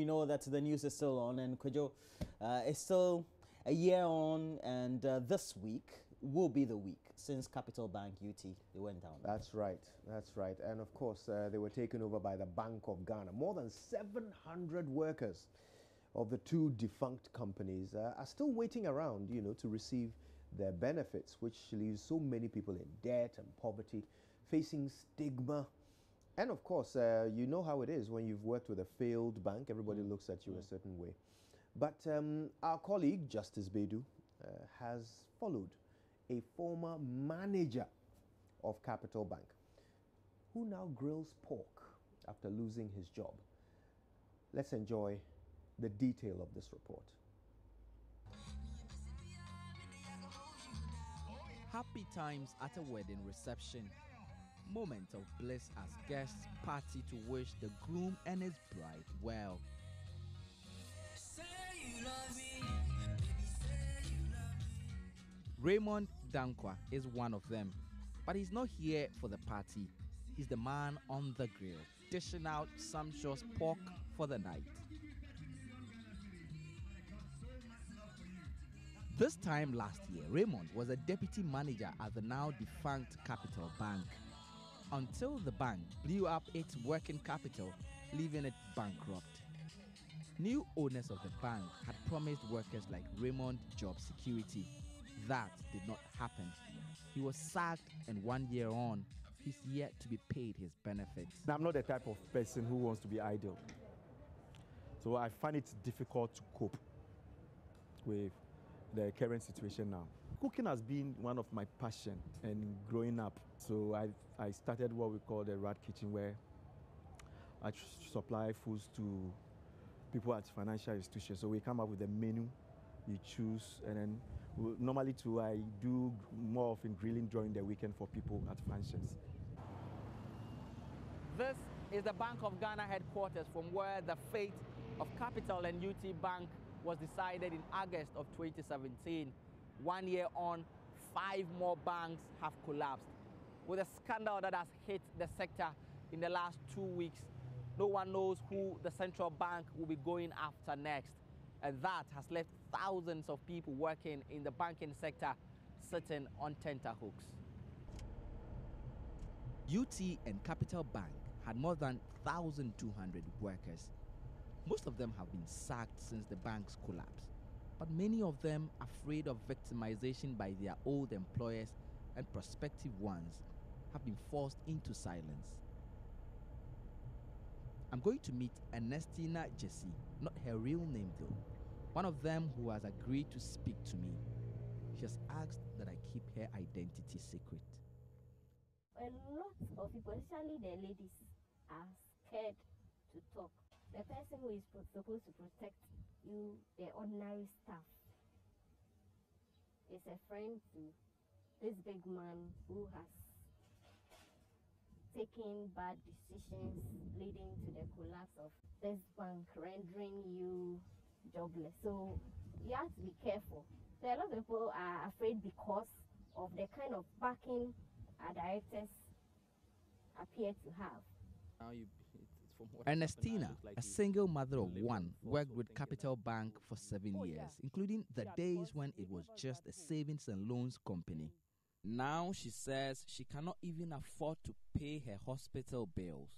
we know that the news is still on, and Kojo, it's still a year on, and this week will be the week since Capital Bank UT they went down. That's right. That's right. And of course, they were taken over by the Bank of Ghana. More than 700 workers of the two defunct companies are still waiting around, to receive their benefits, which leaves so many people in debt and poverty, facing stigma. And of course, you know how it is when you've worked with a failed bank. Everybody looks at you a certain way. But our colleague, Justice Bedu, has followed a former manager of Capital Bank who now grills pork after losing his job. Let's enjoy the detail of this report. Happy times at a wedding reception. Moment of bliss as guests party to wish the groom and his bride well. Raymond Dunkwa is one of them, but he's not here for the party. He's the man on the grill, dishing out sumptuous pork for the night. This time last year, Raymond was a deputy manager at the now defunct Capital Bank, until the bank blew up its working capital, leaving it bankrupt. New owners of the bank had promised workers like Raymond job security. That did not happen. He was sacked, and 1 year on, he's yet to be paid his benefits. I'm not the type of person who wants to be idle. So I find it difficult to cope with the current situation now. Cooking has been one of my passion and growing up. So I started what we call the Rad Kitchen, where I supply foods to people at financial institutions. So we come up with a menu, you choose, and then normally too I do more of grilling during the weekend for people at functions. This is the Bank of Ghana headquarters, from where the fate of Capital and UT Bank was decided in August of 2017. 1 year on, 5 more banks have collapsed. With a scandal that has hit the sector in the last 2 weeks, no one knows who the central bank will be going after next. And that has left thousands of people working in the banking sector sitting on tenterhooks. UT and Capital Bank had more than 1,200 workers. Most of them have been sacked since the bank's collapse, but many of them, afraid of victimization by their old employers and prospective ones, have been forced into silence. I'm going to meet Ernestina Jesse, not her real name though, one of them who has agreed to speak to me. She has asked that I keep her identity secret. A lot of people, especially the ladies, are scared to talk. The person who is supposed to protect you, the ordinary staff, is a friend to this big man who has taken bad decisions leading to the collapse of this bank, rendering you jobless. So you have to be careful. So a lot of people are afraid because of the kind of backing our directors appear to have. Ernestina, a single mother of one, worked with Capital Bank for 7 years, including the days when it was just a savings and loans company. Now she says she cannot even afford to pay her hospital bills.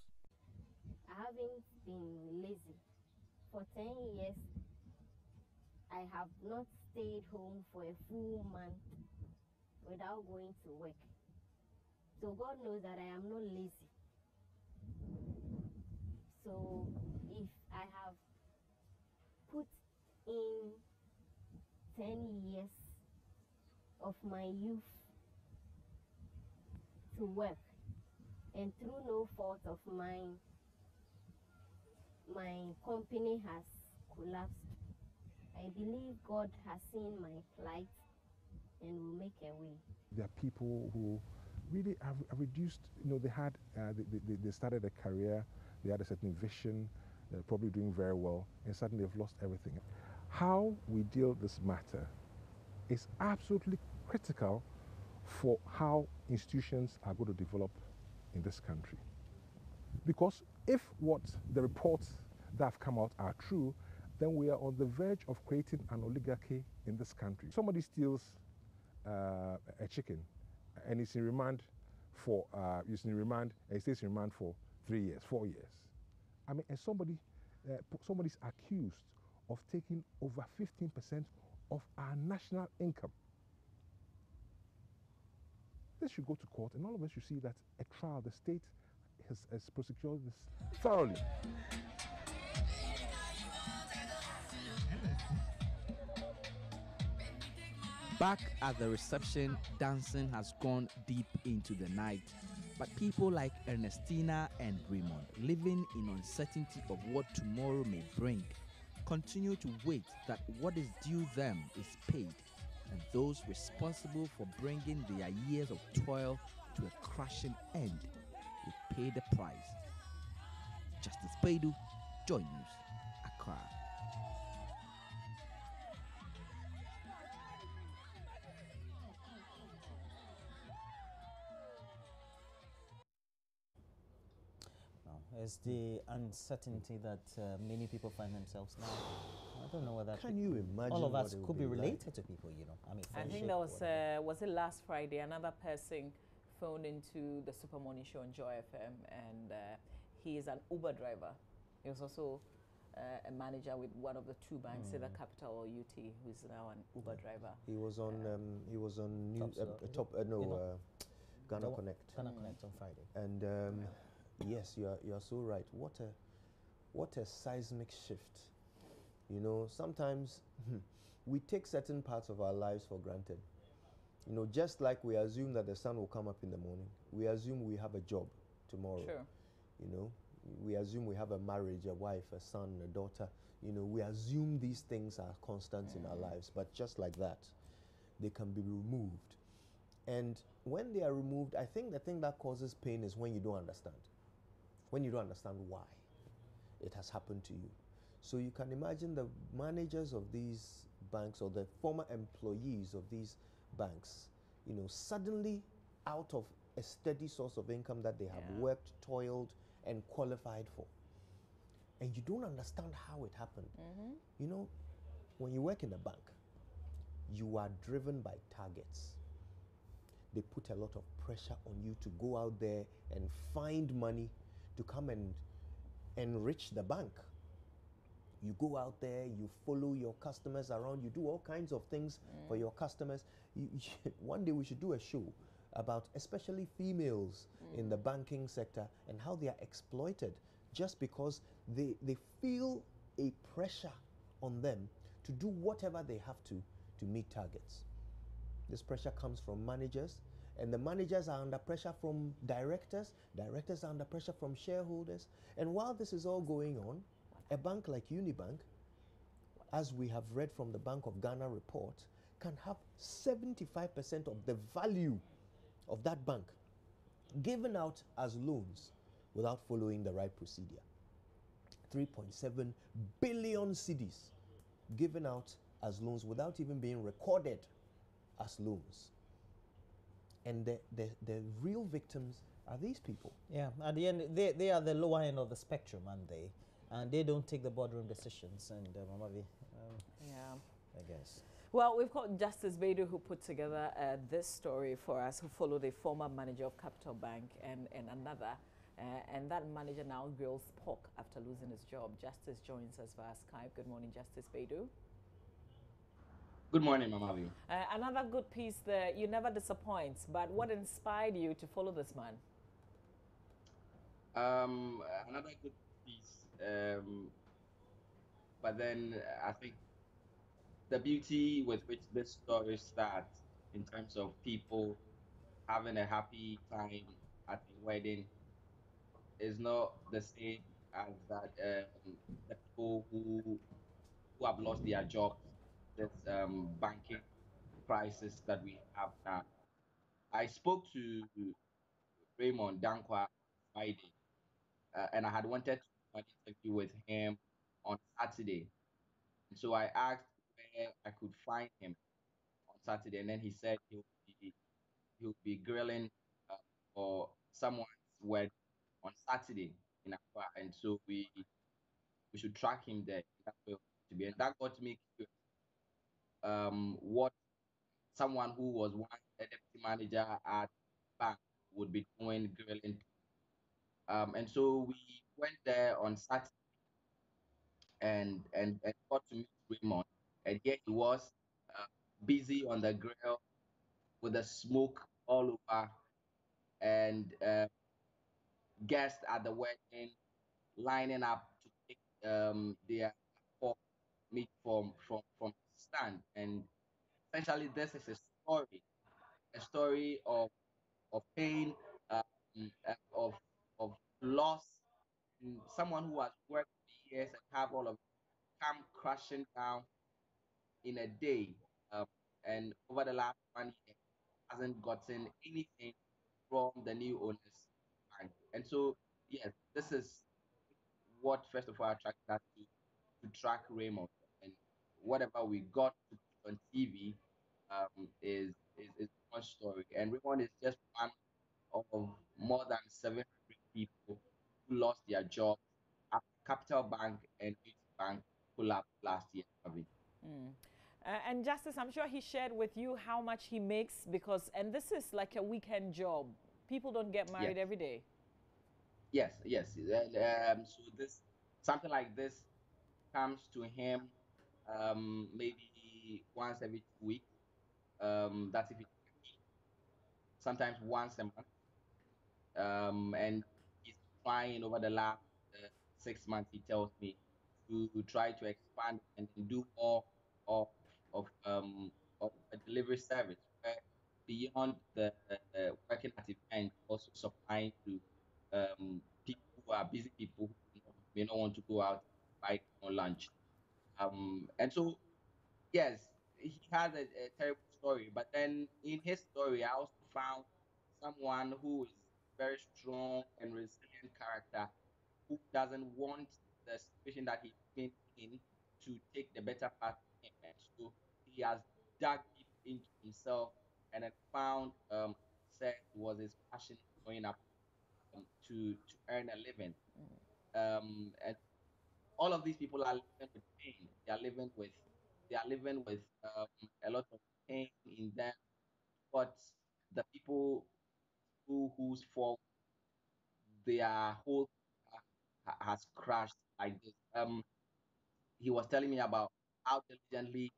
I haven't been lazy. For 10 years, I have not stayed home for a full month without going to work. So God knows that I am not lazy. So if I have put in 10 years of my youth to work, and through no fault of mine, my company has collapsed, I believe God has seen my plight and will make a way. There are people who really have reduced, they had, they started a career, they had a certain vision, they're probably doing very well, and suddenly they've lost everything. How we deal with this matter is absolutely critical for how institutions are going to develop in this country. Because if what the reports that have come out are true, then we are on the verge of creating an oligarchy in this country. Somebody steals a chicken and is in remand for and stays in remand for 3 years, 4 years. I mean, and somebody's accused of taking over 15% of our national income. This should go to court, and all of us should see that a trial, the state has prosecuted this thoroughly. Back at the reception, dancing has gone deep into the night. But people like Ernestina and Raymond, living in uncertainty of what tomorrow may bring, continue to wait that what is due them is paid, and those responsible for bringing their years of toil to a crashing end will pay the price. Justice Beidou, JoyNews, Accra. It's the uncertainty that many people find themselves now. I don't know whether Can you imagine all of what us it would could be like? related to people, you know. I mean, I think friendship, that whatever. was it last Friday? Another person phoned into the Super Morning Show on Joy FM, and he is an Uber driver. He was also a manager with one of the two banks, either Capital or UT, who's now an Uber driver. He was on Ghana The Connect. Ghana Connect on Friday. And yes, you are so right. What a seismic shift. You know, sometimes we take certain parts of our lives for granted. You know, just like we assume that the sun will come up in the morning, we assume we have a job tomorrow. Sure. You know, we assume we have a marriage, a wife, a son, a daughter. You know, we assume these things are constants in our lives, but just like that, they can be removed. And when they are removed, I think the thing that causes pain is when you don't understand. When you don't understand why it has happened to you. So you can imagine the managers of these banks or the former employees of these banks, you know, suddenly out of a steady source of income that they have worked, toiled, and qualified for. And you don't understand how it happened. You know, when you work in a bank, you are driven by targets. They put a lot of pressure on you to go out there and find money to come and enrich the bank. You go out there, you follow your customers around, you do all kinds of things for your customers. One day we should do a show about especially females in the banking sector and how they are exploited just because they feel a pressure on them to do whatever they have to meet targets. This pressure comes from managers, and the managers are under pressure from directors. Directors are under pressure from shareholders. And while this is all going on, a bank like Unibank, as we have read from the Bank of Ghana report, can have 75% of the value of that bank given out as loans without following the right procedure. 3.7 billion cedis given out as loans without even being recorded as loans. And the real victims are these people. Yeah, at the end, they are the lower end of the spectrum, aren't they? And they don't take the boardroom decisions. And Mamavi, Yeah. I guess. Well, we've got Justice Beidou who put together this story for us, who followed a former manager of Capital Bank and another. And that manager now grills pork after losing his job. Justice joins us via Skype. Good morning, Justice Beidou. Good morning, Mamavi. Another good piece there. You never disappoint. But what inspired you to follow this man? Another good piece. But then I think the beauty with which this story starts in terms of people having a happy time at a wedding is not the same as that the people who have lost their jobs, this banking crisis that we have now. I spoke to Raymond Dunkwa on Friday, and I had wanted to do an interview with him on Saturday. And so I asked where I could find him on Saturday, and then he said he'll be grilling uh, for someone's wedding on Saturday in Accra. And so we should track him there. That's where to be, and that got me curious. What someone who was once a deputy manager at bank would be doing grilling. And so we went there on Saturday and got to meet Raymond. And here he was, uh, busy on the grill with the smoke all over, and guests at the wedding lining up to take their pork meat from the stand. And essentially, this is a story of pain, of loss, and someone who has worked for years and have all of it come crashing down in a day. Um, and over the last 1 year, hasn't gotten anything from the new owners bank. And so, yes, this is what first of all attracted us to track Raymond. And whatever we got to put on TV is one story. And Raymond is just one of more than 700 people who lost their jobs after Capital Bank and UT Bank collapsed last year. Mm. And Justice, I'm sure he shared with you how much he makes because, and this is like a weekend job. People don't get married Yes, every day. yes. So this something like this comes to him maybe once every 2 weeks. That's if it sometimes once a month. And he's trying over the last 6 months, he tells me, to try to expand and do more of of um of a delivery service where beyond the working at events, also supplying to people who are busy people who may not want to go out and buy their own lunch. And so yes, he has a terrible story, but then in his story, I also found someone who is very strong and resilient character who doesn't want the situation that he's been in to take the better part of him. And so he has dug deep into himself and then found, said was his passion growing up, to earn a living. And all of these people are living with pain. They are living with a lot of pain in them. But the people whose fault their whole has crashed like this. He was telling me about how diligently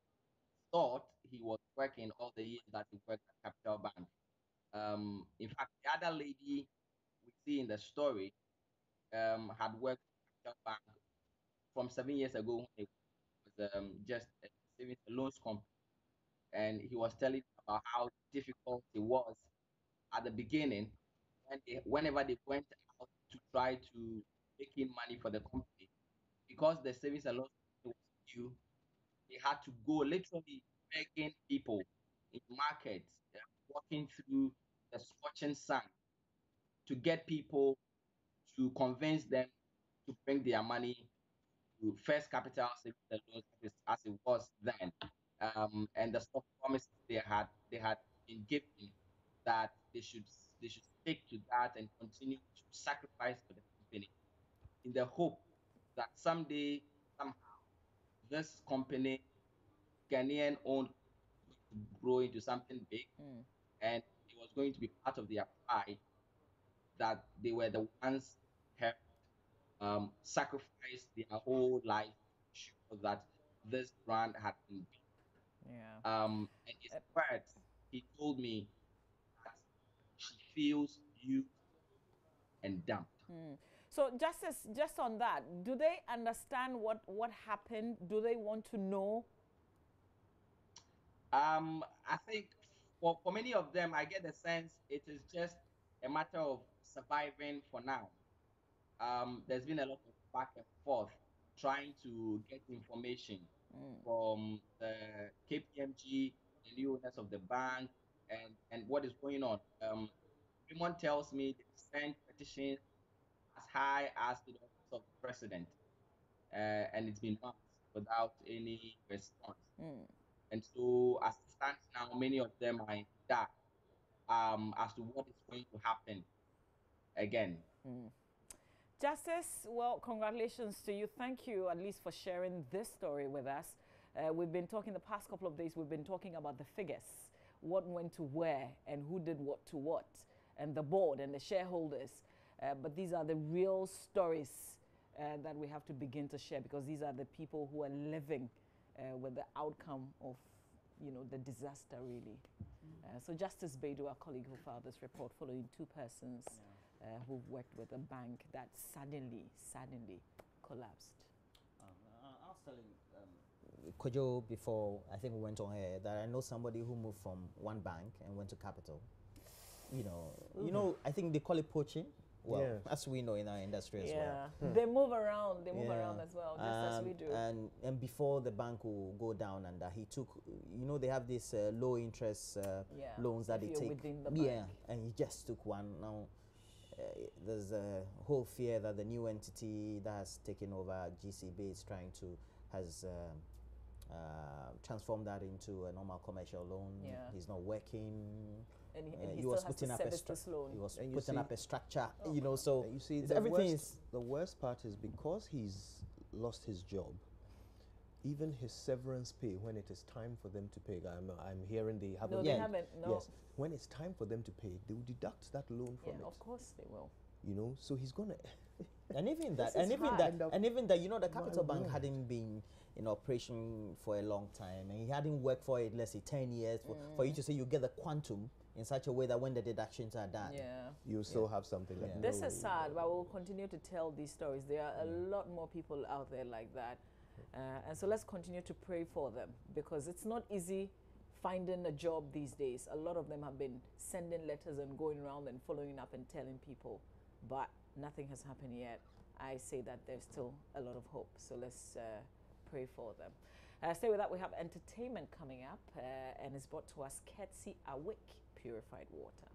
thought he was working all the years that he worked at Capital Bank. In fact, the other lady we see in the story had worked at Capital Bank from 7 years ago when it was just a savings and loans company. And he was telling about how difficult it was at the beginning whenever they went out to try to make in money for the company, because the savings and loans company was new. They had to go literally begging people in markets, walking through the scorching sun to get people to convince them to bring their money to First Capital Savings and Loans as it was then. And the soft promises they had been given that they should stick to that and continue to sacrifice for the company in the hope that someday, somehow, this company, Ghanaian owned, to grow into something big, Mm. and it was going to be part of their pride that they were the ones who sacrificed their whole life to sure that this brand had been Yeah. and his words, he told me that she feels used and dumped. Mm. So, Justice, just on that, do they understand what happened? Do they want to know? I think for many of them, I get the sense it is just a matter of surviving for now. There's been a lot of back and forth trying to get information Mm. from the KPMG, the new owners of the bank, and what is going on. Raymond tells me they sent petitions as high as to the office of the president, and it's been months without any response. Mm. And so, as it stands now, many of them are in the dark as to what is going to happen again. Mm. Justice, well, congratulations to you. Thank you at least for sharing this story with us. We've been talking the past couple of days, we've been talking about the figures, what went to where and who did what to what, and the board and the shareholders. But these are the real stories that we have to begin to share, because these are the people who are living with the outcome of, you know, the disaster, really. So Justice Beidou, our colleague who filed this report following two persons who've worked with a bank that suddenly collapsed. I was telling Kojo before, I think we went on here, that I know somebody who moved from one bank and went to Capital. You know, I think they call it poaching. Well, as we know in our industry as well. They move around. They move around as well, just as we do. And before the bank will go down, and he took, you know, they have these low interest loans that they take. Within the bank. And he just took one. Now there's a whole fear that the new entity that has taken over GCB is trying to transform that into a normal commercial loan. He's not working. And he was putting up he was putting up a structure, you know. So you see, the worst part is because he's lost his job. Even his severance pay, when it is time for them to pay, I'm hearing they haven't. No, they haven't. No. Yes, when it's time for them to pay, they will deduct that loan from it. Of course they will. You know, so he's gonna. And even that, you know, the Capital Bank hadn't been in operation for a long time, and he hadn't worked for it, let's say 10 years, for you to say you get the quantum in such a way that when the deductions are done, you still have something like This is sad, but we'll continue to tell these stories. There are a lot more people out there like that. And so let's continue to pray for them, because it's not easy finding a job these days. A lot of them have been sending letters and going around and following up and telling people, but nothing has happened yet. I say that there's still a lot of hope. So let's pray for them. Stay with that. We have entertainment coming up, and it's brought to us courtesy Awake Purified Water.